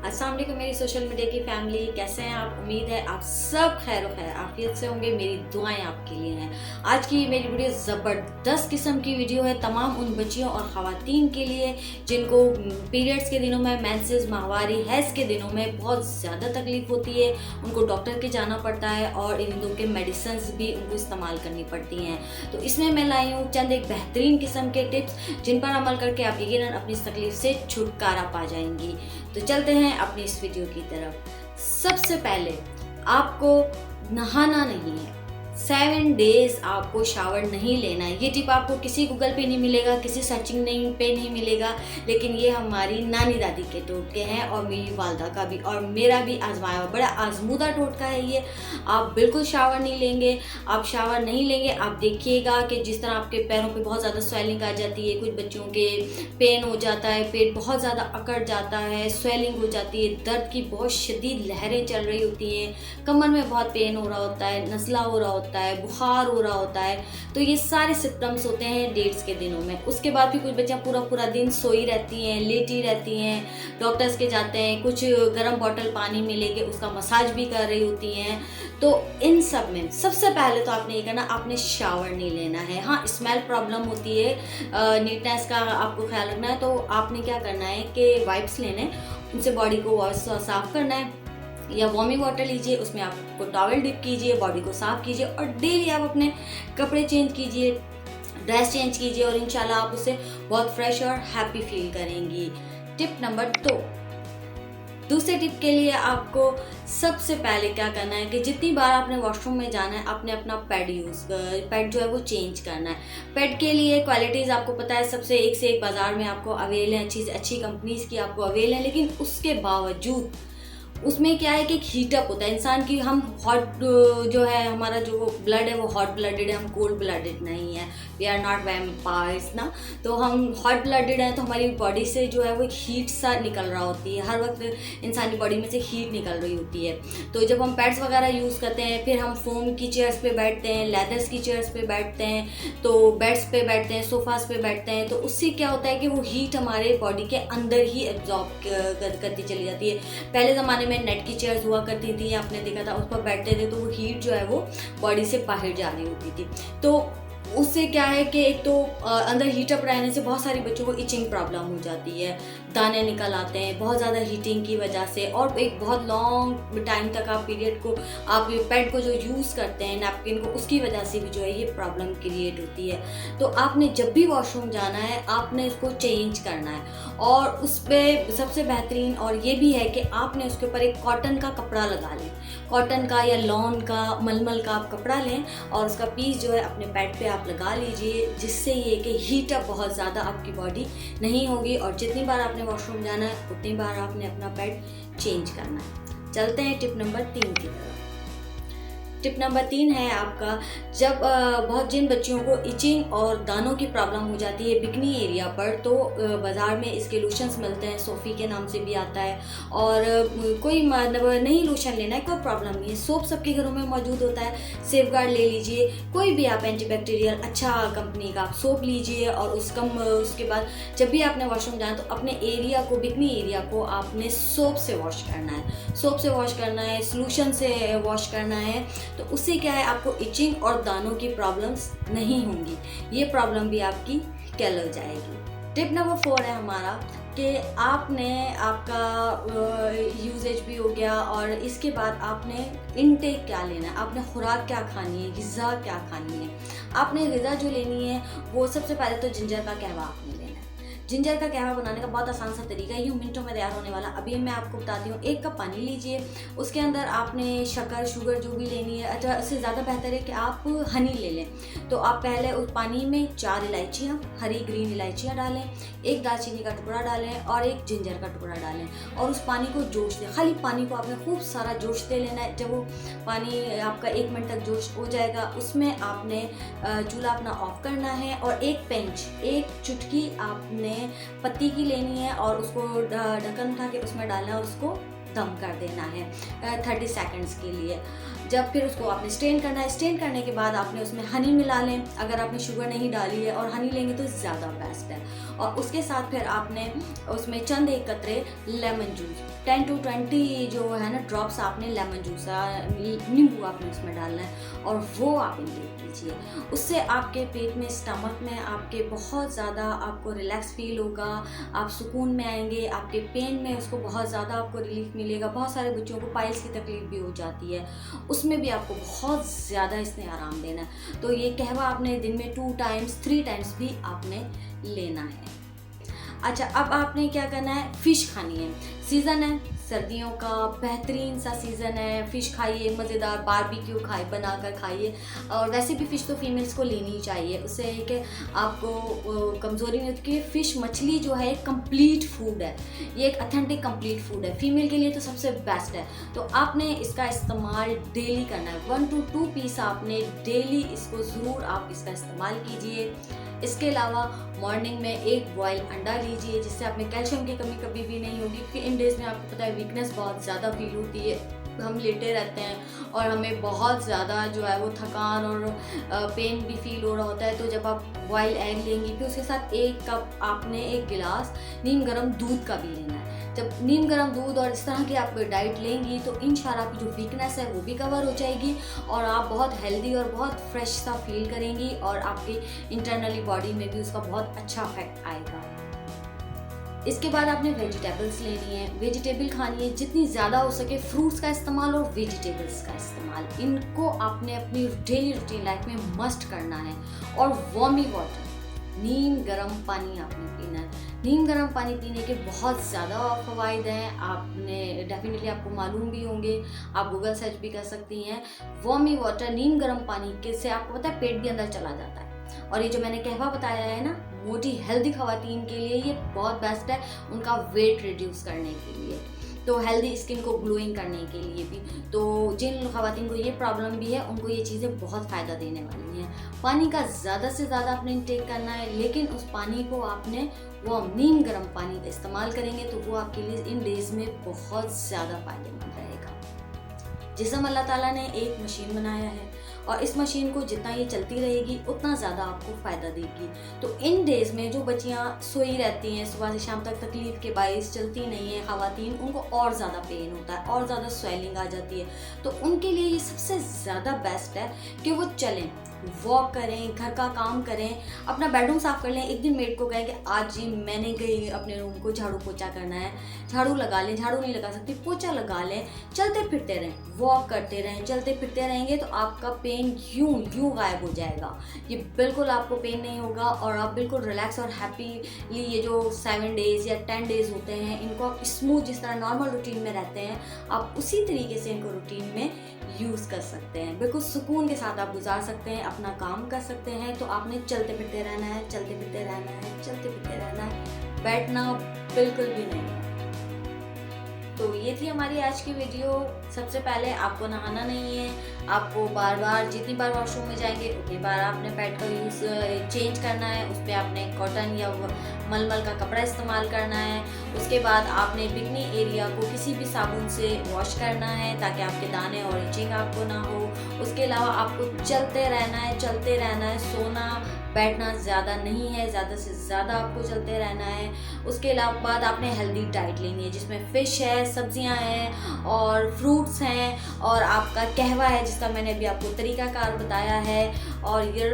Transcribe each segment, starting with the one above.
अस्सलाम वालेकुम मेरी सोशल मीडिया की फैमिली, कैसे हैं आप? उम्मीद है आप सब खैर खैर आफियत से होंगे। मेरी दुआएं आपके लिए हैं। आज की मेरी वीडियो ज़बरदस्त किस्म की वीडियो है तमाम उन बच्चियों और ख़वातीन के लिए जिनको पीरियड्स के दिनों में, मेंसेस, माहवारी, हैज़ के दिनों में बहुत ज़्यादा तकलीफ़ होती है। उनको डॉक्टर के जाना पड़ता है और इन दिनों के मेडिसिन भी उनको इस्तेमाल करनी पड़ती हैं। तो इसमें मैं लाई हूँ चंद एक बेहतरीन किस्म के टिप्स जिन पर अमल करके आप यकीनन अपनी इस तकलीफ़ से छुटकारा पा जाएंगी। तो चलते हैं अपनी इस वीडियो की तरफ। सबसे पहले आपको नहाना नहीं है, 7 डेज आपको शावर नहीं लेना है। ये टिप आपको किसी गूगल पे नहीं मिलेगा, किसी सर्चिंग नहीं पे नहीं मिलेगा, लेकिन ये हमारी नानी दादी के टोटके हैं और मेरी वालदा का भी और मेरा भी आजमाया हुआ बड़ा आजमूदा टोटका है ये। आप बिल्कुल शावर नहीं लेंगे, आप शावर नहीं लेंगे। आप देखिएगा कि जिस तरह आपके पैरों पे बहुत ज़्यादा स्वेलिंग आ जाती है, कुछ बच्चों के पेन हो जाता है, पेट बहुत ज़्यादा अकड़ जाता है, स्वेलिंग हो जाती है, दर्द की बहुत शदीद लहरें चल रही होती हैं, कमर में बहुत पेन हो रहा होता है, नज़ला हो रहा होता है, बुखार हो रहा होता है। तो ये सारे सिम्टम्स होते हैं डेट्स के दिनों में। उसके बाद भी कुछ बच्चियाँ पूरा पूरा दिन सोई रहती हैं, लेटी रहती हैं, डॉक्टर्स के जाते हैं, कुछ गर्म बॉटल पानी में लेके उसका मसाज भी कर रही होती हैं। तो इन सब में सबसे पहले तो आपने ये करना, आपने शावर नहीं लेना है। हाँ, स्मेल प्रॉब्लम होती है, नीटनेस का आपको ख्याल रखना है। तो आपने क्या करना है कि वाइप्स लेने, उनसे बॉडी को साफ़ करना है, या वार्मिंग वाटर लीजिए, उसमें आपको टॉवल डिप कीजिए, बॉडी को साफ़ कीजिए और डेली आप अपने कपड़े चेंज कीजिए, ड्रेस चेंज कीजिए और इंशाल्लाह आप उससे बहुत फ्रेश और हैप्पी फील करेंगी। Tip number 2। दूसरे टिप के लिए आपको सबसे पहले क्या करना है कि जितनी बार आपने वॉशरूम में जाना है, आपने अपना पैड जो है वो चेंज करना है। पैड के लिए क्वालिटीज़ आपको पता है, सबसे एक से एक बाज़ार में आपको अवेल है, अच्छी से अच्छी कंपनीज़ की आपको अवेल है, लेकिन उसके बावजूद उसमें क्या है कि एक हीटअप होता है इंसान की। हम हॉट जो है, हमारा जो ब्लड है वो हॉट ब्लडेड है, हम कोल्ड ब्लडेड नहीं है। वी आर नॉट वैम्पायर्स ना। तो हम हॉट ब्लडेड हैं, तो हमारी बॉडी से जो है वो हीट सा निकल रहा होती है, हर वक्त इंसानी बॉडी में से हीट निकल रही होती है। तो जब हम पैड्स वगैरह यूज़ करते हैं, फिर हम फोम की चेयर्स पे बैठते हैं, लेदर्स की चेयर्स पे बैठते हैं, तो बेड्स पे बैठते हैं, सोफास पे बैठते हैं, तो उससे क्या होता है कि वो हीट हमारे बॉडी के अंदर ही एब्जॉर्ब करती चली जाती है। पहले ज़माने में नेट की चेयर्स हुआ करती थी, आपने देखा था, उस पर बैठते थे तो वो हीट जो है वो बॉडी से बाहर जा रही होती थी। तो उससे क्या है कि एक तो अंदर हीटअप रहने से बहुत सारी बच्चों को इचिंग प्रॉब्लम हो जाती है, दाने निकल आते हैं बहुत ज़्यादा हीटिंग की वजह से, और एक बहुत लॉन्ग टाइम तक आप पीरियड को, आप पैड को जो यूज़ करते हैं, नैपकिन को, उसकी वजह से भी जो है ये प्रॉब्लम क्रिएट होती है। तो आपने जब भी वॉशरूम जाना है, आपने इसको चेंज करना है और उस पर सबसे बेहतरीन और ये भी है कि आपने उसके ऊपर एक कॉटन का कपड़ा लगा लें, कॉटन का या लॉन का, मलमल का आप कपड़ा लें और उसका पीस जो है अपने पैड पे आप लगा लीजिए, जिससे ये कि हीटअप बहुत ज़्यादा आपकी बॉडी नहीं होगी और जितनी बार आपने वॉशरूम जाना है उतनी बार आपने अपना पैड चेंज करना है। चलते हैं टिप नंबर 3 की तरफ। टिप नंबर 3 है आपका, जब बहुत जिन बच्चियों को इचिंग और दानों की प्रॉब्लम हो जाती है बिकनी एरिया पर, तो बाज़ार में इसके लोशंस मिलते हैं, सोफ़ी के नाम से भी आता है। और कोई नहीं लोशन लेना है, कोई प्रॉब्लम नहीं है, सोप सबके घरों में मौजूद होता है, सेफगार्ड ले लीजिए, कोई भी आप एंटीबैक्टीरियल अच्छा कंपनी का आप सोप लीजिए और उसके बाद जब भी आपने वॉशरूम जाना तो अपने एरिया को, बिकनी एरिया को आपने सोप से वॉश करना है, सोप से वॉश करना है, सोल्यूशन से वॉश करना है। तो उससे क्या है, आपको इचिंग और दानों की प्रॉब्लम्स नहीं होंगी, ये प्रॉब्लम भी आपकी टल हो जाएगी। टिप नंबर 4 है हमारा कि आपने, आपका यूजेज भी हो गया और इसके बाद आपने इनटेक क्या लेना है, आपने खुराक क्या खानी है, ग़िज़ा क्या खानी है। आपने ग़िज़ा जो लेनी है वो सबसे पहले तो जिंजर का कहवा आपने लेना है। जिंजर का कहवा बनाने का बहुत आसान सा तरीका है, यूँ मिनटों में तैयार होने वाला। अभी मैं आपको बताती हूँ। 1 कप पानी लीजिए, उसके अंदर आपने शक्कर, शुगर जो भी लेनी है, अच्छा इससे ज़्यादा बेहतर है कि आप हनी ले लें। तो आप पहले उस पानी में 4 इलायचियाँ, हरी ग्रीन इलायचियाँ डालें, 1 दालचीनी का टुकड़ा डालें और 1 जिंजर का टुकड़ा डालें और उस पानी को जोश दें। खाली पानी को आपने खूब सारा जोशते लेना है। जब वो पानी आपका 1 मिनट तक जोश हो जाएगा, उसमें आपने चूल्हा अपना ऑफ करना है और 1 पिंच, 1 चुटकी आपने पत्ती की लेनी है और उसको ढक्कन उठा के उसमें डालना है और उसको दम कर देना है 30 सेकंड्स के लिए। जब फिर उसको आपने स्ट्रेन करना है, स्ट्रेन करने के बाद आपने उसमें हनी मिला लें, अगर आपने शुगर नहीं डाली है, और हनी लेंगे तो ज़्यादा बेस्ट है। और उसके साथ फिर आपने उसमें चंद एक कतरे लेमन जूस, 10 to 20 जो है ना ड्रॉप्स आपने लेमन जूस नींबू आपने उसमें डालना है, और वो आप इंटेक कीजिए। उससे आपके पेट में, स्टमक में आपके बहुत ज़्यादा आपको रिलैक्स फील होगा, आप सुकून में आएंगे, आपके पेन में उसको बहुत ज़्यादा आपको रिलीफ मिलेगा। बहुत सारे बच्चों को पाइल्स की तकलीफ भी हो जाती है, उसमें भी आपको बहुत ज़्यादा इसने आराम देना है। तो ये कहवा आपने दिन में 2 टाइम्स 3 टाइम्स भी आपने लेना है। अच्छा, अब आपने क्या करना है, फ़िश खानी है। सीज़न है सर्दियों का, बेहतरीन सा सीज़न है, फ़िश खाइए, मज़ेदार बारबेक्यू बनाकर खाइए। और वैसे भी फ़िश तो फीमेल्स को लेनी ही चाहिए, उससे है कि आपको कमज़ोरी नहीं होती। फ़िश मछली जो है कंप्लीट फूड है, ये एक अथेंटिक कंप्लीट फूड है, फीमेल के लिए तो सबसे बेस्ट है। तो आपने इसका इस्तेमाल डेली करना है, 1 to 2 पीस आपने डेली इसको ज़रूर आप इसका इस्तेमाल कीजिए। इसके अलावा मॉर्निंग में एक बॉयल अंडा लीजिए, जिससे आप में कैल्शियम की कमी कभी भी नहीं होगी, क्योंकि इन डेज़ में आपको पता है वीकनेस बहुत ज़्यादा फील होती है, हम लेटे रहते हैं और हमें बहुत ज़्यादा जो है वो थकान और पेन भी फील हो रहा होता है। तो जब आप बॉयल एग लेंगी, फिर उसके साथ 1 कप आपने 1 गिलास नीम गर्म दूध का भी लेना है। जब नीम गर्म दूध और इस तरह की आप डाइट लेंगी तो इंशाल्लाह आपकी जो वीकनेस है वो भी कवर हो जाएगी, और आप बहुत हेल्दी और बहुत फ्रेश सा फील करेंगी, और आपकी इंटरनली बॉडी में भी उसका बहुत अच्छा इफेक्ट आएगा। इसके बाद आपने वेजिटेबल्स लेनी है, वेजिटेबल खानी है, जितनी ज़्यादा हो सके फ्रूट्स का इस्तेमाल और वेजिटेबल्स का इस्तेमाल, इनको आपने अपनी डेली रूटीन लाइफ में मस्ट करना है। और वार्मी वाटर, नीम गर्म पानी आपने पीना है। नीम गर्म पानी पीने के बहुत ज़्यादा फ़वाइद हैं, आपने डेफिनेटली आपको मालूम भी होंगे, आप गूगल सर्च भी कर सकती हैं। वार्मी वाटर, नीम गर्म पानी के से आपको पता है पेट भी अंदर चला जाता है। और ये जो मैंने कहवा बताया है ना, मोटी हेल्दी ख़वातीन के लिए ये बहुत बेस्ट है, उनका वेट रिड्यूस करने के लिए, तो हेल्दी स्किन को ग्लोइंग करने के लिए भी। तो जिन ख़वातीन को ये प्रॉब्लम भी है, उनको ये चीज़ें बहुत फ़ायदा देने वाली हैं। पानी का ज़्यादा से ज़्यादा आपने इंटेक करना है, लेकिन उस पानी को आपने वो नीम गर्म पानी का इस्तेमाल करेंगे तो वो आपके लिए इन डेज़ में बहुत ज़्यादा फ़ायदेमंद रहेगा। जिस्म अल्लाह ताला ने एक मशीन बनाया है, और इस मशीन को जितना ये चलती रहेगी उतना ज़्यादा आपको फ़ायदा देगी। तो इन डेज़ में जो बच्चियाँ सोई रहती हैं, सुबह से शाम तक तकलीफ़ के बाइस चलती नहीं है ख़वातीन, उनको और ज़्यादा पेन होता है और ज़्यादा स्वेलिंग आ जाती है, तो उनके लिए ये सबसे ज़्यादा बेस्ट है कि वो चलें, वॉक करें, घर का काम करें, अपना बेडरूम साफ़ कर लें। एक दिन मेड को कहें कि आज जी मैंने गई अपने रूम को झाड़ू पोछा करना है, झाड़ू लगा लें, झाड़ू नहीं लगा सकती पोछा लगा लें, चलते फिरते रहें, वॉक करते रहें, चलते फिरते रहेंगे तो आपका पेन यूं गायब हो जाएगा। ये बिल्कुल आपको पेन नहीं होगा, और आप बिल्कुल रिलैक्स और हैप्पीली ये जो 7 डेज़ या 10 डेज़ होते हैं, इनको आप स्मूथ, जिस तरह नॉर्मल रूटीन में रहते हैं, आप उसी तरीके से इनको रूटीन में यूज़ कर सकते हैं। बिल्कुल सुकून के साथ आप गुजार सकते हैं, अपना काम कर सकते हैं। तो आपने चलते फिरते रहना है, चलते फिरते रहना है, चलते फिरते रहना है, बैठना बिल्कुल भी नहीं है। तो ये थी हमारी आज की वीडियो। सबसे पहले आपको नहाना नहीं है, आपको बार बार जितनी बार वॉशरूम में जाएंगे उतनी बार आपने पैड का यूज़ चेंज करना है, उस पर आपने कॉटन या मलमल का कपड़ा इस्तेमाल करना है। उसके बाद आपने बिकनी एरिया को किसी भी साबुन से वॉश करना है ताकि आपके दाने और इचिंग आपको ना हो। उसके अलावा आपको चलते रहना है, चलते रहना है, सोना बैठना ज़्यादा नहीं है, ज़्यादा से ज़्यादा आपको चलते रहना है। उसके अलावा बाद आपने हेल्दी डाइट लेनी है, जिसमें फ़िश है, सब्जियां हैं और फ्रूट्स हैं, और आपका कहवा है जिसका मैंने अभी आपको तरीक़ाकार बताया है, और ये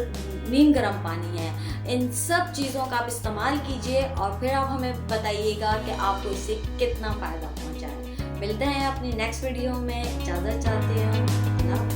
नीम गर्म पानी है। इन सब चीज़ों का आप इस्तेमाल कीजिए और फिर आप हमें बताइएगा कि आपको इससे कितना फ़ायदा पहुँचा है। मिलते हैं अपनी नेक्स्ट वीडियो में, इजाज़त चाहते हैं।